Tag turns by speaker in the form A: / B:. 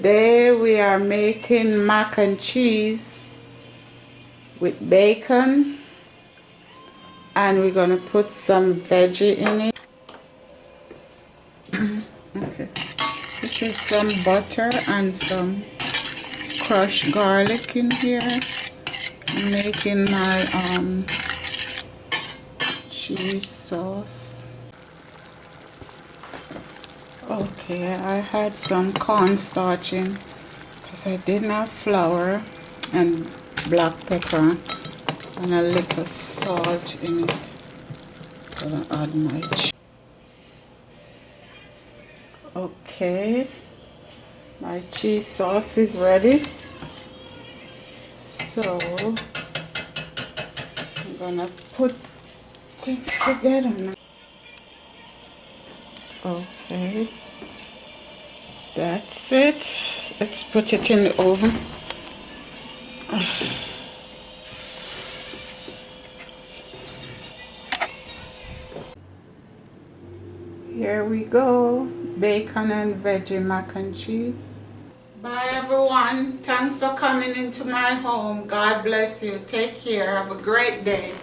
A: Today we are making mac and cheese with bacon, and we're going to put some veggie in it. Okay, this is some butter and some crushed garlic in here. I'm making my cheese sauce. Okay, I had some cornstarch in because I didn't have flour, and black pepper and a little salt in it. Gonna add my cheese. Okay, my cheese sauce is ready. So I'm gonna put things together now. Okay, that's it. Let's put it in the oven. Here we go, bacon and veggie mac and cheese. Bye everyone, thanks for coming into my home. God bless you. Take care, have a great day.